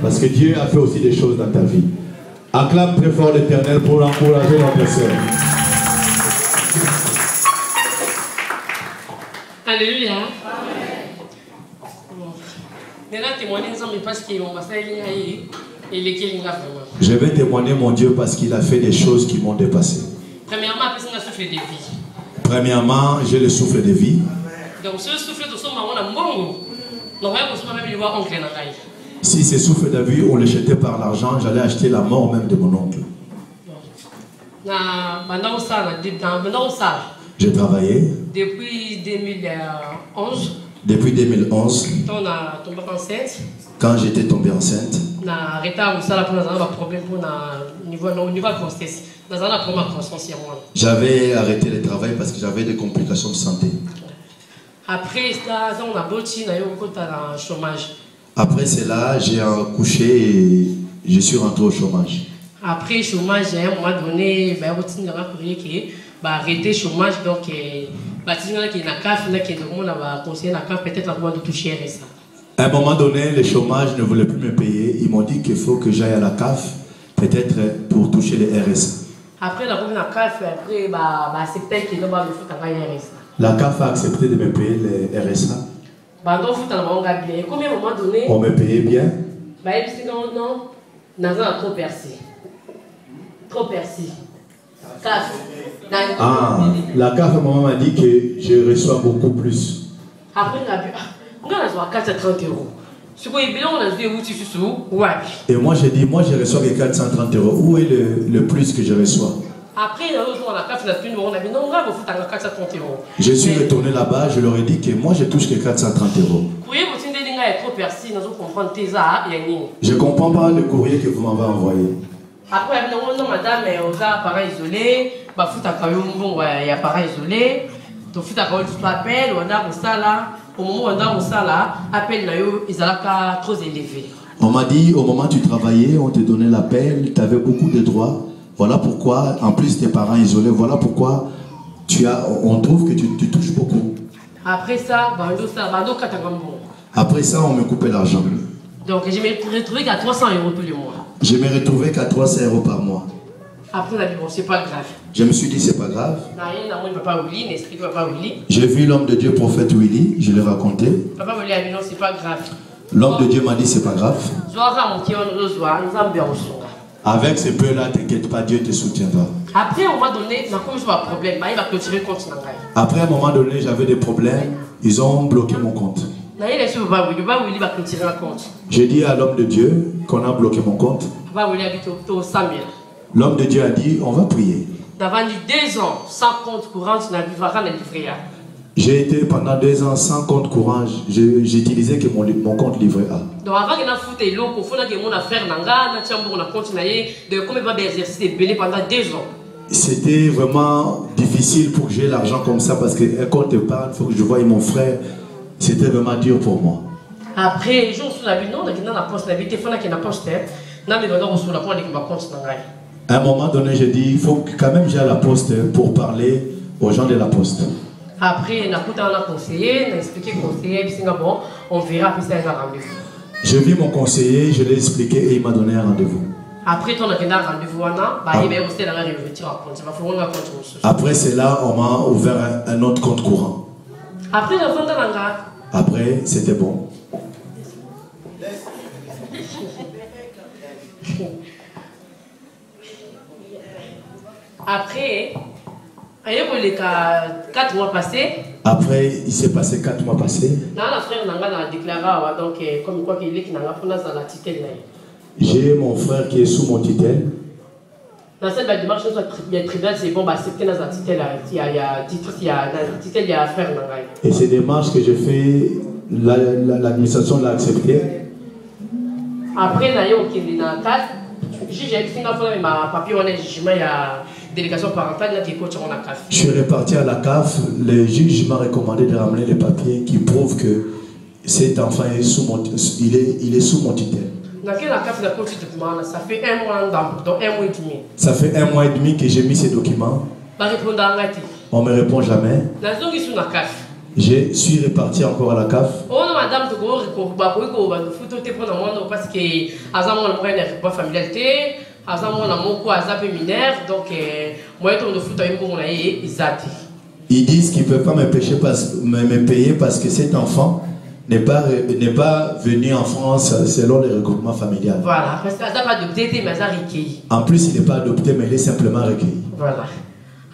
Parce que Dieu a fait aussi des choses dans ta vie. Acclame très fort l'Éternel pour encourager notre sœur. Alléluia. Maintenant, témoigner ensemble parce qu'on va faire je vais témoigner mon Dieu parce qu'il a fait des choses qui m'ont dépassé. Premièrement, on a souffle de vie. Premièrement, j'ai le souffle de vie. Donc, ce souffle de son maman, on a bon. Donc, on va même voir oncle. Si ce souffle de vie, on le jetait par l'argent, j'allais acheter la mort même de mon oncle. J'ai travaillé. Depuis 2011. Depuis 2011. On a tombé enceinte. Quand j'étais tombée enceinte. J'avais arrêté le travail parce que j'avais des complications de santé. Après ça, on a bâti un chômage. Après cela, j'ai accouché et je suis rentré au chômage. Après le chômage, à un moment donné, on a arrêté le chômage. Donc, peut-être avant de toucher ça. À un moment donné, le chômage ne voulait plus me payer. Ils m'ont dit qu'il faut que j'aille à la CAF, peut-être pour toucher les RSA. Après, la CAF, après, la CAF a accepté de me payer les RSA. On me payait bien. Non, trop percé. Trop percé. Ah, la CAF m'a dit que je reçois beaucoup plus. Après, on a 430 euros. Et moi, j'ai dit, moi, je reçois que 430 euros. Où est le plus que je reçois? Après, je suis retourné là-bas, je leur ai dit que moi, je touche que 430 euros. Je ne comprends pas le courrier que vous m'avez envoyé. Après, madame, on a appareil isolé, il y a appareil isolé, tu appelles, on a ça là, au moment où on a ça là, appel ils sont trop élevés. On m'a dit, au moment où tu travaillais, on te donnait l'appel, tu avais beaucoup de droits. Voilà pourquoi, en plus tes parents isolés, voilà pourquoi on trouve que tu touches beaucoup. Après ça, on me coupait l'argent. Donc je me retrouvais qu'à 300 euros tous les mois. Je me retrouvais qu'à 300 euros par mois. Après on a dit bon, c'est pas grave. Je me suis dit c'est pas grave. Papa Willy, n'explique Papa Willy. J'ai vu l'homme de Dieu, prophète Willy, je l'ai raconté. Papa Willy a dit non, c'est pas grave. L'homme de Dieu m'a dit c'est pas grave. Avec ce peu-là, t'inquiète pas, Dieu te soutiendra. Après, à un moment donné, il va problème. Il va clôturer le compte. Après, à un moment donné, j'avais des problèmes. Ils ont bloqué mon compte. J'ai dit à l'homme de Dieu qu'on a bloqué mon compte. L'homme de Dieu a dit, on va prier. D'avoir 2 ans sans compte courant, tu n'as pas livré. J'ai été pendant 2 ans sans compte courant. J'utilisais que mon compte livret A. Donc avant que nous foutions l'eau, il faut que nous fassions pendant 2 ans. C'était vraiment difficile pour que j'ai l'argent comme ça parce qu'un compte épargne, il faut que je voie mon frère. C'était vraiment dur pour moi. Après, je suis la vie, non, dans la poste, la vie, il faut que la poste, à un moment donné, j'ai dit, il faut quand même que j'aille à la poste pour parler aux gens de la poste. Après, on a conseillé, on a expliqué conseiller, bon, on verra puis ça un rendez-vous. J'ai vu mon conseiller, je l'ai expliqué et il m'a donné un rendez-vous. Après, on a un rendez-vous, après cela, on m'a ouvert un autre compte courant. Après, c'était bon. Après, il y a 4 mois passés. Après, il s'est passé 4 mois passés. J'ai mon frère qui est sous mon tutelle. Dans cette démarche, il y a tribunal, c'est bon, accepter dans la tutelle, il y a frère. Et ces démarches que j'ai fait, l'administration l'a accepté. Après, il y a 4. J'ai ma papier, on a jugement, il y a délégation parentale qui est coach en la CAF. Je suis reparti à la CAF. Le juge m'a recommandé de ramener les papiers qui prouvent que cet enfant est sous mon, il est sous mon tutelle. Dans quelle CAF ça fait 1 mois, donc 1 mois et demi. Ça fait 1 mois et demi que j'ai mis ces documents. On ne me répond jamais. Je suis reparti encore à la CAF. Oh non, madame, tu parce que Azamon n'a pas familiarité, Azamon n'a mon quoi, Azap mineur, donc moi, je foot à une bonne Ils disent qu'ils ne peuvent pas me payer parce que cet enfant n'est pas venu en France selon les regroupements familiaux. Voilà, parce qu'il n'a pas adopté, mais il a recueilli. En plus, il n'est pas adopté, mais il est simplement recueilli. Voilà.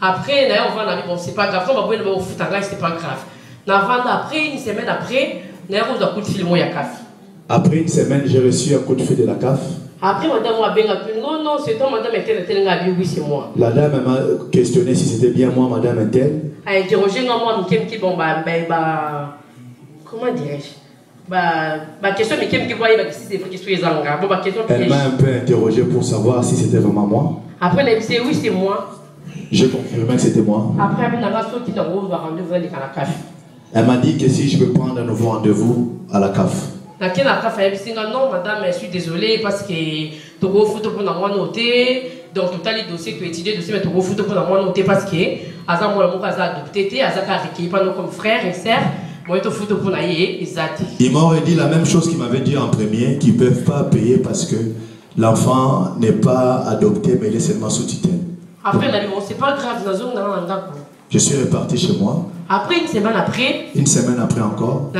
Après, on va bon, c'est pas grave, on va voir au foot c'est pas grave. Après, une semaine après, on a un coup de fil à CAF. Après une semaine, j'ai reçu un coup de fil de la CAF. Après, madame m'a bien appelé. Non, non, c'est toi, madame Intel, oui, c'est moi. La dame m'a questionné si c'était bien moi, madame Intel. Elle a interrogé moi, comment dirais-je? Question, mais qui voyait si c'est vrai que je suis question. Elle m'a un peu interrogé pour savoir si c'était vraiment moi. Après, elle a dit oui, c'est moi. J'ai confirmé que c'était moi. Après, elle m'a dit rendez-vous à la CAF. Elle m'a dit que si je peux prendre un nouveau rendez-vous à la CAF. La CAF a dit non, madame, je suis désolée parce que tu as fait pour moi noter. Donc, tu as les dossiers, tu as étudié les dossiers, mais tu as fait pour moi noter parce que Azam a adopté, Azam a recueilli pas nous comme frères et sœurs. Ils m'auraient dit la même chose qu'ils m'avaient dit en premier, qu'ils ne peuvent pas payer parce que l'enfant n'est pas adopté, mais il est seulement sous tutelle. Après, c'est pas grave, je suis reparti chez moi. Après, une semaine après encore,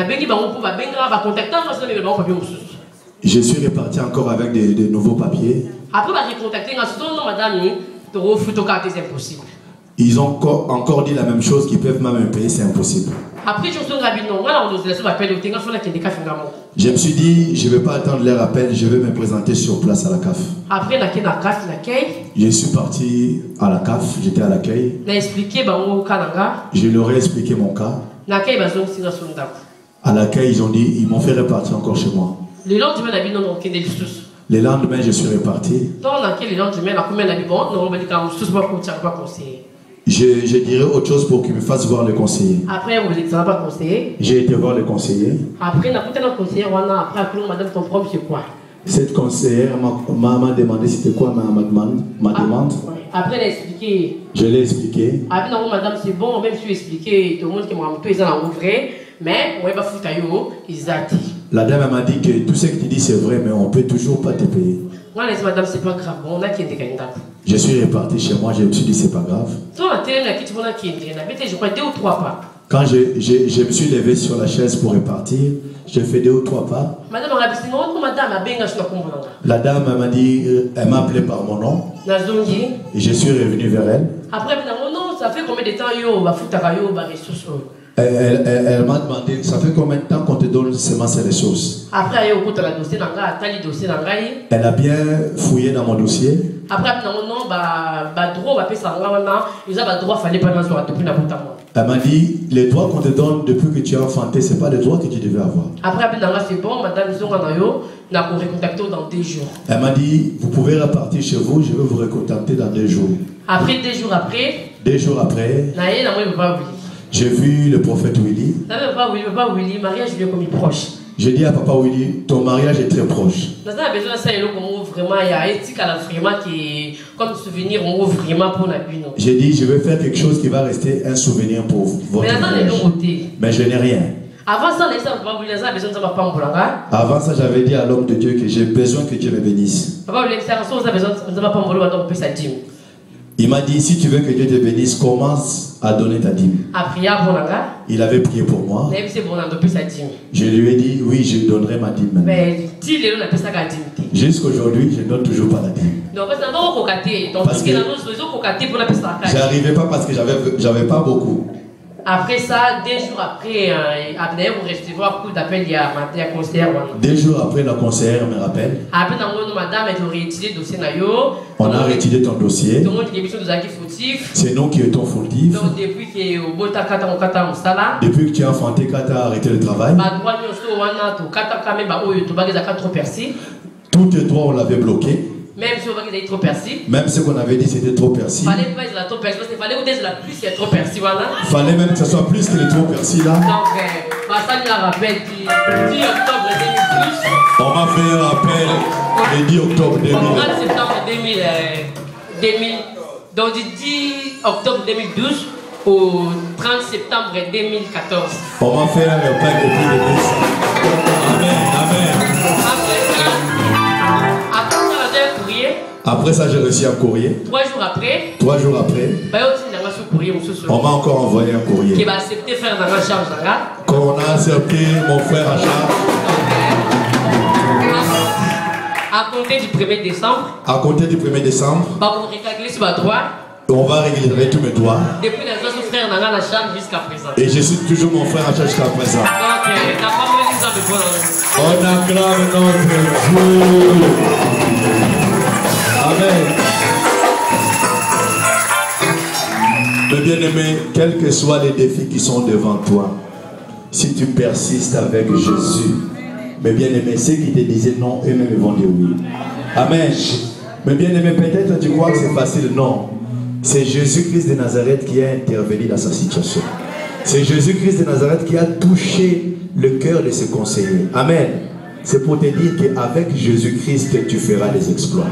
je suis reparti encore avec de nouveaux papiers. Après, madame, c'est impossible. Ils ont encore dit la même chose, qu'ils peuvent même me payer, c'est impossible. Après, je me suis dit, je ne vais pas attendre leur appel, je vais me présenter sur place à la CAF. Après, je suis parti à la CAF, j'étais à l'accueil. Je leur ai expliqué mon cas. À l'accueil, ils m'ont fait repartir encore chez moi. Le lendemain, je suis reparti. Je dirais autre chose pour qu'il me fasse voir le conseiller. Après, vous n'êtes pas conseiller. J'ai été voir le conseiller. Après, madame, ton problème, c'est quoi? Cette conseillère m'a demandé c'était quoi ma demande. Après, elle a expliqué. Je l'ai expliqué. Après, non, madame, c'est bon, même si tu expliqué, tout le monde qui m'a dit qu'ils ont ouvert, mais on va pas foutre à eux, ils ont dit. La dame m'a dit que tout ce que tu dis c'est vrai, mais on ne peut toujours pas te payer. Moi, je dis, madame, c'est pas grave, on a qui est je suis reparti chez moi, je me suis dit c'est pas grave. Toi, la télé, je crois 2 ou 3 pas. Quand je me suis levé sur la chaise pour repartir, j'ai fait 2 ou 3 pas. Madame, la dame m'a dit, elle m'a appelé par mon nom. Et je suis revenu vers elle. Après, non, ça fait combien de temps yo va foutre à yo va ressources? Elle m'a demandé, ça fait combien de temps qu'on te donne seulement ces ressources? Après, elle a bien fouillé dans mon dossier. Après, elle m'a dit, les droits qu'on te donne depuis que tu es enfanté, ce n'est pas les droits que tu devais avoir. Après, c'est bon, madame, on a recontacté dans 2 jours. Elle m'a dit, vous pouvez repartir chez vous, je vais vous recontacter dans 2 jours. Après, 2 jours après, j'ai vu le prophète Willy. Papa Willy, mariage lui est comme proche. J'ai dit à Papa Willy, ton mariage est très proche. Nous avons besoin de ça, vraiment, il y a éthique à la vraiment qui, comme souvenir, on ouvre vraiment pour la vie. J'ai dit, je vais faire quelque chose qui va rester un souvenir pour votre mariage. Mais je n'ai rien. Avant ça, les gens ont besoin de pas. Avant ça, j'avais dit à l'homme de Dieu que j'ai besoin que Dieu me bénisse. Papa Willy, ça a besoin de pas sa dîme. Il m'a dit, si tu veux que Dieu te bénisse, commence à donner ta dîme. Il avait prié pour moi. Je lui ai dit, oui, je donnerai ma dîme. Jusqu'aujourd'hui, je ne donne toujours pas la dîme. Parce que j'arrivais pas parce que j'avais pas beaucoup. Après ça, 2 jours après, vous recevoir beaucoup d'appels, il y a la conseillère. 2 jours après, la conseillère me rappelle. Après, madame, elle a réétudié le dossier. On a réétudié ton dossier. C'est nous qui étions fautifs. Donc, depuis que tu as enfanté, quand tu as arrêté le travail, tous tes droits, on l'avait bloqué. Même si on va être trop perçu. Même ce qu'on avait dit, c'était trop perçu. Fallait pas être trop perçu, parce qu'il fallait que la plus, il y a trop perçu, voilà. Fallait même que ce soit plus que les trop perçu, là. Donc, ça nous rappelle du 10 octobre 2012. On m'a fait un rappel le 10 octobre 2012. Au mois de septembre 2000. Donc, du 10 octobre 2012 au 30 septembre 2014. On va faire un repas depuis l'église. Amen, amen. Après ça, j'ai reçu un courrier. 3 jours après, 3 jours après, on m'a encore envoyé un courrier. Qui va accepter faire dans la charge. Quand on a accepté mon frère à charge. À compter du 1er décembre. À compter du 1er décembre. On va régler tous mes droits. Depuis les autres frères dans la charge jusqu'à présent. Et je suis toujours mon frère à charge jusqu'à présent. Donc, t'as pas besoin de ça. On acclame notre Dieu. Amen. Mais bien-aimé, quels que soient les défis qui sont devant toi, si tu persistes avec Jésus, mais bien-aimé, ceux qui te disaient non, eux-mêmes vont dire oui. Amen. Mais bien-aimé, peut-être tu crois que c'est facile. Non. C'est Jésus-Christ de Nazareth qui a intervenu dans sa situation. C'est Jésus-Christ de Nazareth qui a touché le cœur de ses conseillers. Amen. C'est pour te dire qu'avec Jésus-Christ, tu feras des exploits.